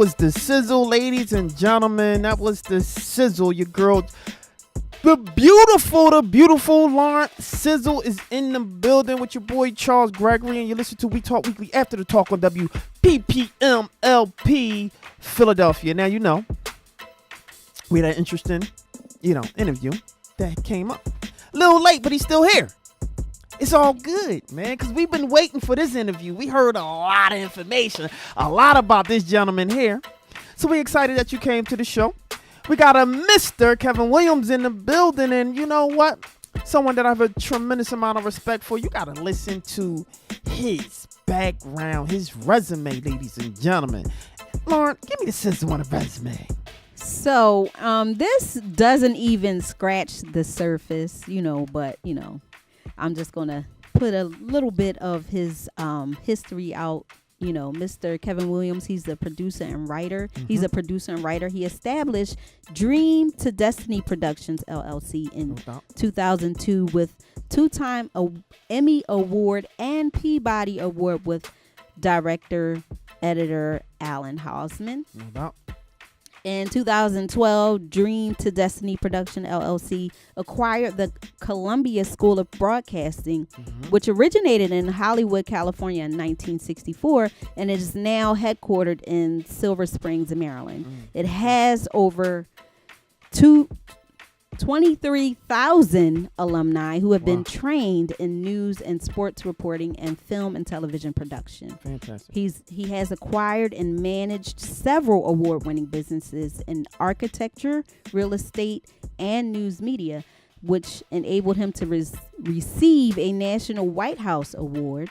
was the Sizzle, ladies and gentlemen. That was the Sizzle, your girl. The beautiful Lauren Sizzle is in the building with your boy Charles Gregory, and you listen to We Talk Weekly after the talk on WPPMLP Philadelphia. Now, you know, we had an interesting, interview that came up. A little late, but he's still here. It's all good, man, because we've been waiting for this interview. We heard a lot of information, a lot about this gentleman here. So we're excited that you came to the show. We got a Mr. Kevin Williams in the building, and you know what? Someone that I have a tremendous amount of respect for. You got to listen to his background, his resume, ladies and gentlemen. Lauren, give me the sizzle on the resume. So, this doesn't even scratch the surface, but, I'm just going to put a little bit of his history out. Mr. Kevin Williams, he's a producer and writer. Mm-hmm. He's a producer and writer. He established Dream to Destiny Productions LLC in 2002 with two-time Emmy Award and Peabody Award with director, editor Allan Holzman. No doubt. In 2012, Dream to Destiny Production LLC acquired the Columbia School of Broadcasting, which originated in Hollywood, California in 1964, and it is now headquartered in Silver Springs, Maryland. It has over 23,000 alumni who have been trained in news and sports reporting and film and television production. Fantastic. He has acquired and managed several award-winning businesses in architecture, real estate, and news media, which enabled him to receive a National White House Award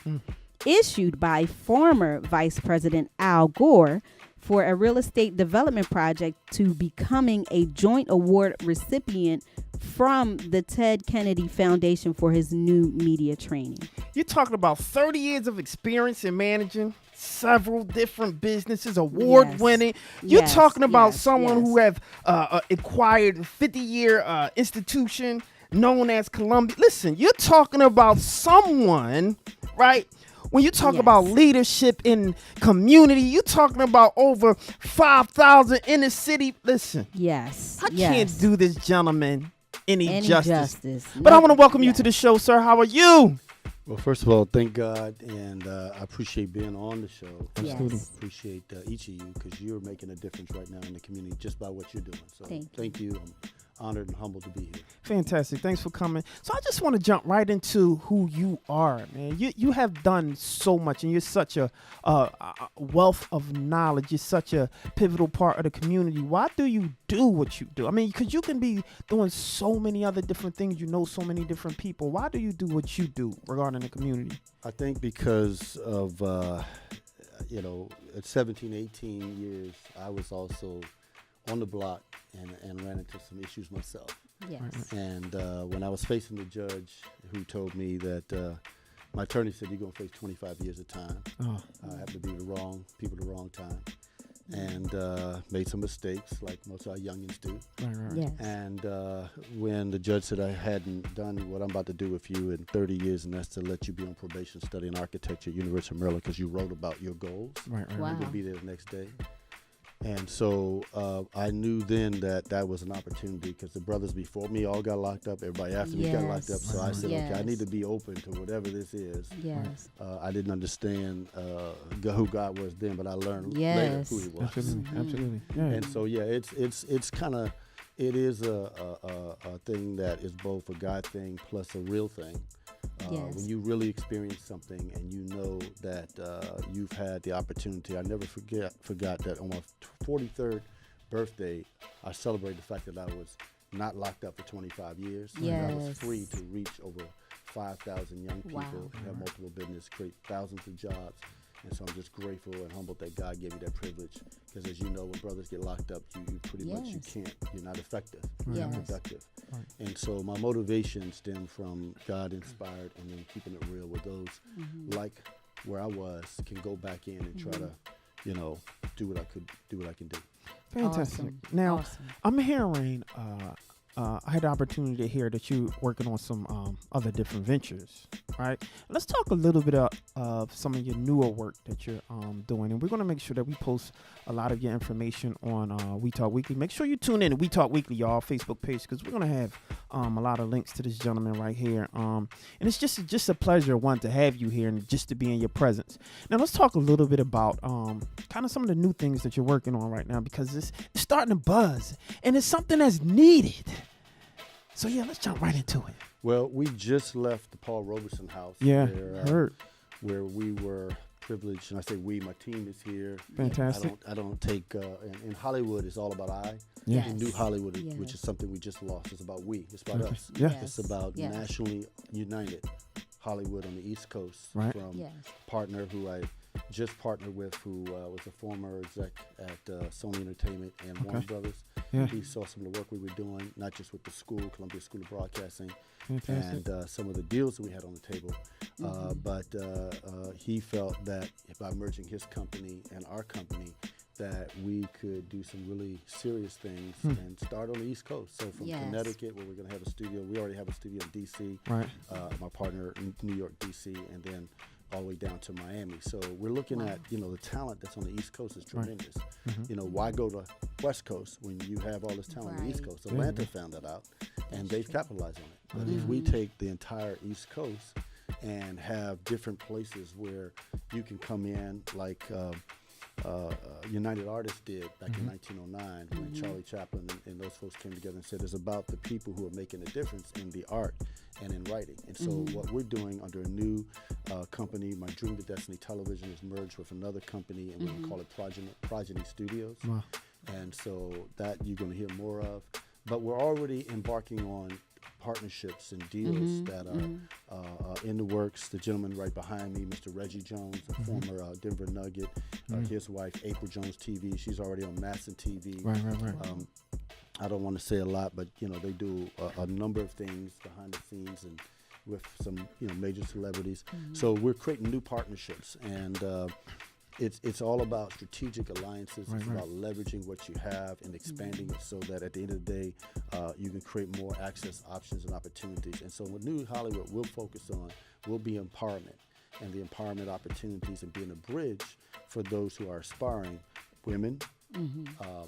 issued by former Vice President Al Gore for a real estate development project, to becoming a joint award recipient from the Ted Kennedy Foundation for his new media training. You're talking about 30 years of experience in managing several different businesses, award-winning. You're talking about someone who have acquired a 50-year institution known as Columbia. Listen, you're talking about someone, right? When you talk about leadership in community, you're talking about over 5,000 in the city. Listen. Yes. I can't do this gentleman any justice. But No, I want to welcome you to the show, sir. How are you? Well, first of all, thank God, and I appreciate being on the show. Yes. Appreciate each of you, because you're making a difference right now in the community just by what you're doing. So thank you. I'm honored and humbled to be here. Fantastic. Thanks for coming. So I just want to jump right into who you are, man. You have done so much, and you're such a wealth of knowledge. You're such a pivotal part of the community. Why do you do what you do? I mean, because you can be doing so many other different things. You know so many different people. Why do you do what you do regarding the community? I think because of, at 17, 18 years, I was also on the block and ran into some issues myself. Yes. And when I was facing the judge, who told me that my attorney said, you're going to face 25 years of time. I happened to be the wrong people at the wrong time, and made some mistakes like most of our youngins do. Right. Yes. And when the judge said I hadn't done what I'm about to do with you in 30 years, and that's to let you be on probation studying architecture at University of Maryland because you wrote about your goals. Right. Wow. You would be there the next day. And so I knew then that was an opportunity, because the brothers before me all got locked up. Everybody after me got locked up. So I said, okay, I need to be open to whatever this is. Yes. I didn't understand who God was then, but I learned later who He was. Absolutely. Yeah. And so it's kind of, it is a thing that is both a God thing plus a real thing. When you really experience something and you know that you've had the opportunity. I never forgot that on my 43rd birthday, I celebrated the fact that I was not locked up for 25 years. Yes. I was free to reach over 5,000 young people and have multiple business, create thousands of jobs. And so I'm just grateful and humbled that God gave me that privilege. Because as you know, when brothers get locked up, you pretty much, you're not effective, you're not productive. Right. And so my motivation stemmed from God inspired, and then keeping it real with those like where I was can go back in and try to, do what I can do. Fantastic. Awesome. Now, I'm hearing, I had the opportunity to hear that you're working on some other different ventures. right? Let's talk a little bit of some of your newer work that you're doing, and we're going to make sure that we post a lot of your information on We Talk Weekly. Make sure you tune in to We Talk Weekly, y'all, Facebook page, because we're going to have a lot of links to this gentleman right here. And it's just a pleasure, one, to have you here and just to be in your presence. Now, let's talk a little bit about kind of some of the new things that you're working on right now, because it's starting to buzz, and it's something that's needed. So, yeah, let's jump right into it. Well, we just left the Paul Robeson house. Yeah, where, where we were privileged, and I say we, my team is here. Fantastic. I don't take, in Hollywood, it's all about I. Yeah. In New Hollywood, which is something we just lost, it's about we. It's about us. Yeah. It's about nationally united Hollywood on the East Coast. Right. From a partner who I just partnered with, who was a former exec at Sony Entertainment and Warner Brothers. Yeah. He saw some of the work we were doing, not just with the school, Columbia School of Broadcasting, Fantastic. and some of the deals that we had on the table. But he felt that by merging his company and our company, that we could do some really serious things and start on the East Coast. So from Connecticut, where we're going to have a studio, we already have a studio in D.C., right. My partner in New York, D.C., and then all the way down to Miami. So we're looking at, the talent that's on the East Coast is tremendous. Why go to West Coast when you have all this talent on the East Coast? Atlanta found that out, and they've capitalized on it. But if we take the entire East Coast and have different places where you can come in, like United Artists did back in 1909 when Charlie Chaplin and those folks came together and said it's about the people who are making a difference in the art and in writing. And so what we're doing under a new company, my Dream to Destiny Television, is merged with another company, and we're going to call it Progeny Studios. Wow. And so that you're going to hear more of. But we're already embarking on partnerships and deals that are in the works. The gentleman right behind me, Mr. Reggie Jones, a former Denver Nugget, his wife, April Jones TV, she's already on Masson TV. Right. I don't want to say a lot, but they do a number of things behind the scenes and with some major celebrities. So we're creating new partnerships, and it's all about strategic alliances. It's about leveraging what you have and expanding it so that at the end of the day, you can create more access, options, and opportunities. And so what New Hollywood will focus on will be empowerment, and the empowerment opportunities and being a bridge for those who are aspiring, women,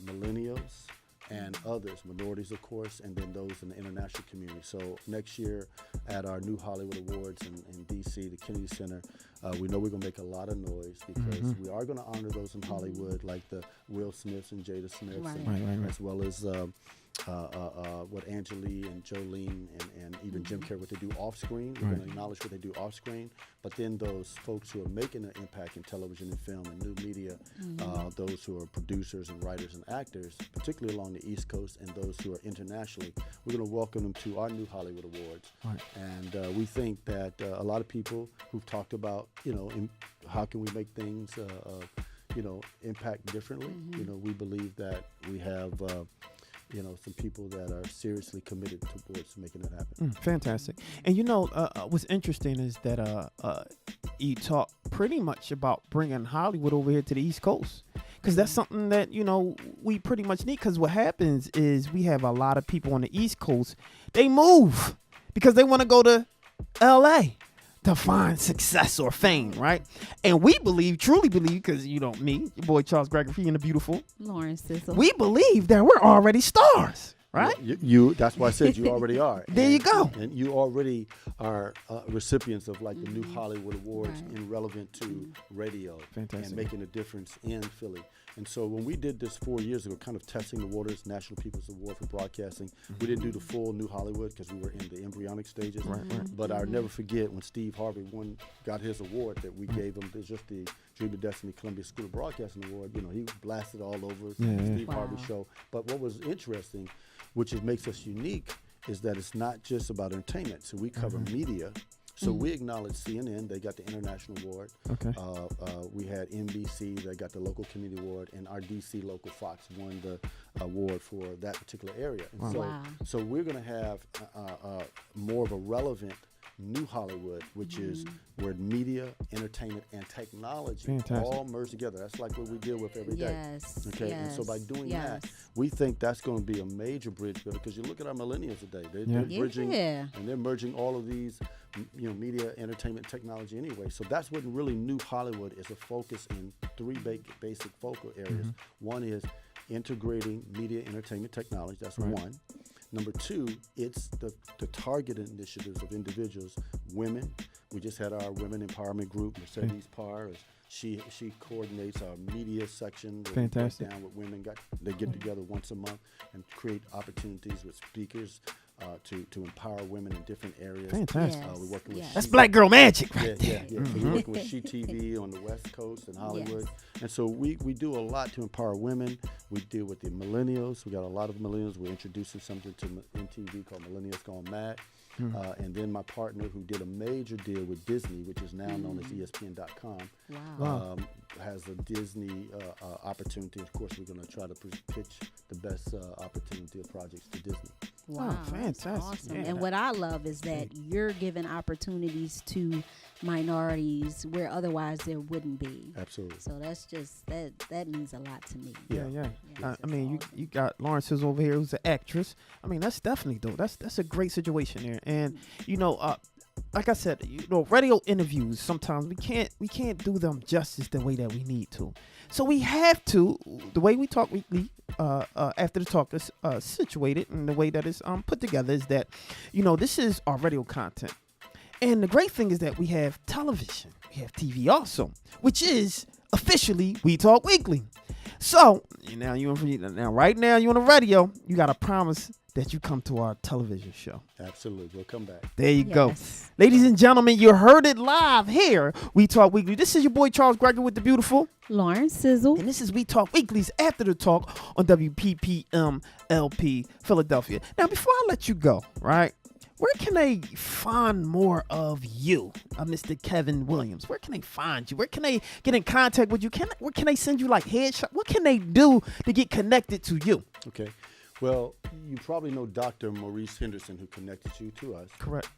millennials, and others, minorities, of course, and then those in the international community. So next year at our New Hollywood Awards in D.C., the Kennedy Center, we know we're going to make a lot of noise because we are going to honor those in Hollywood, like the Will Smiths and Jada Smiths, and as well as what Angela and Jolene and even Jim Carrey, what they do off screen. We're going to acknowledge what they do off screen, but then those folks who are making an impact in television and film and new media, those who are producers and writers and actors, particularly along the East Coast, and those who are internationally, we're going to welcome them to our New Hollywood Awards. And we think that a lot of people who've talked about, how can we make things, impact differently. We believe that we have some people that are seriously committed towards making it happen. Fantastic. And what's interesting is that you talk pretty much about bringing Hollywood over here to the East Coast, because that's something that we pretty much need. Because what happens is we have a lot of people on the East Coast, they move because they want to go to LA to find success or fame, right? And we truly believe, because me, your boy Charles Gregory and the beautiful Lauren Sizzle, we believe that we're already stars, right? You that's why I said you already are. There you go. And you already are recipients of the New Hollywood Awards and relevant to radio. Fantastic. And making a difference in Philly. And so when we did this 4 years ago, kind of testing the waters, National People's Award for Broadcasting, we didn't do the full New Hollywood because we were in the embryonic stages. But I'll never forget when Steve Harvey got his award that we gave him, just the Dream to Destiny Columbia School of Broadcasting Award. He blasted all over Steve Harvey show. But what was interesting, which makes us unique, is that it's not just about entertainment. So we cover media. So we acknowledge CNN, they got the International Award. We had NBC, they got the Local Community Award, and our DC local Fox won the award for that particular area. And so we're going to have more of a relevant New Hollywood, which is where media, entertainment, and technology all merge together. That's like what we deal with every day. And so by doing that, we think that's going to be a major bridge builder, because you look at our millennials today, they're bridging and they're merging all of these media, entertainment, technology anyway. So that's what really new Hollywood is, a focus in three basic focal areas. One is integrating media, entertainment, technology. That's one. Number two, it's the targeted initiatives of individuals, women. We just had our women empowerment group, Mercedes Parr. She coordinates our media section. Fantastic. Down with women. They get together once a month and create opportunities with speakers to empower women in different areas. Fantastic. We're working with That's black girl magic right yeah. there. So we're working with SheTV on the West Coast and Hollywood. And so we do a lot to empower women. We deal with the millennials. We got a lot of millennials. We're introducing something to MTV called Millennials Gone Mad. And then my partner, who did a major deal with Disney, which is now known as ESPN.com, has a Disney opportunity. Of course, we're going to try to pitch the best opportunity of projects to Disney. Wow, fantastic. awesome. Yeah. And what I love is that you're giving opportunities to minorities where otherwise there wouldn't be. Absolutely. So that's just, that means a lot to me. Yeah. That's I mean, awesome. you got Lauren Sizzle over here, who's an actress. I mean, that's definitely dope. That's a great situation there. And like I said, radio interviews, sometimes we can't do them justice the way that we need to. So we have to, the way we talk weekly, after the talk is situated, and the way that it's put together is that, this is our radio content. And the great thing is that we have television, we have TV also, which is officially We Talk Weekly. So right now you on the radio, you got to promise that you come to our television show. Absolutely. We'll come back. There you go. Yes. Ladies and gentlemen, you heard it live here. We Talk Weekly. This is your boy Charles Gregory with the beautiful Lauren Sizzle. And this is We Talk Weekly's After the Talk on WPPM LP Philadelphia. Now, before I let you go, right, where can they find more of you, Mr. Kevin Williams? Where can they find you? Where can they get in contact with you? Where can they send you like headshots? What can they do to get connected to you? Okay. Well, you probably know Dr. Maurice Henderson, who connected you to us. Correct.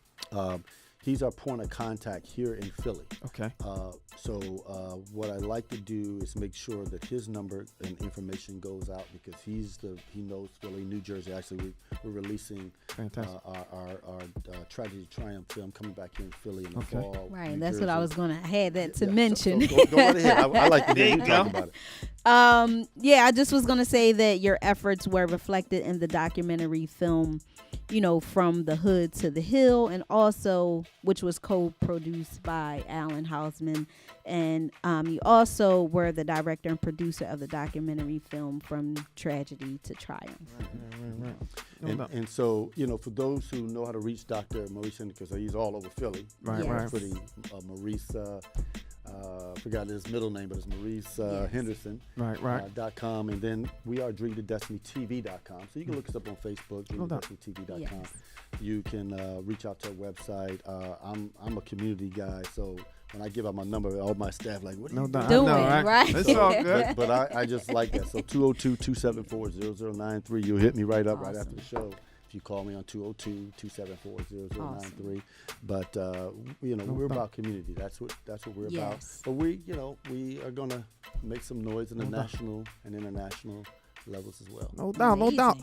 He's our point of contact here in Philly. Okay. So what I like to do is make sure that his number and information goes out, because he knows Philly, New Jersey. Actually, we're releasing our Tragedy Triumph film coming back here in Philly in the fall. Right, New that's Jersey. what I was going to add that to mention. So go right ahead. I like to hear you talk about it. I just was going to say that your efforts were reflected in the documentary film, From the Hood to the Hill, and also, which was co-produced by Allan Holzman. And you also were the director and producer of the documentary film From Tragedy to Triumph. Right. And so, for those who know how to reach Dr. Maurice, because he's all over Philly. Right. Putting Maurice, I forgot his middle name, but it's Maurice Henderson. Right. .com, and then we are DreamToDestinyTV.com. So you can look us up on Facebook, DreamToDestinyTV.com. Yes. You can reach out to our website. I'm a community guy, so when I give out my number, all my staff like, what are you doing? Right? It's all good. But I just like that. So 202-274-0093. You'll hit me right up right after the show. You call me on 202-274-0093. But we're about community. That's what we're about. But we are gonna make some noise in the national and international levels as well. No doubt.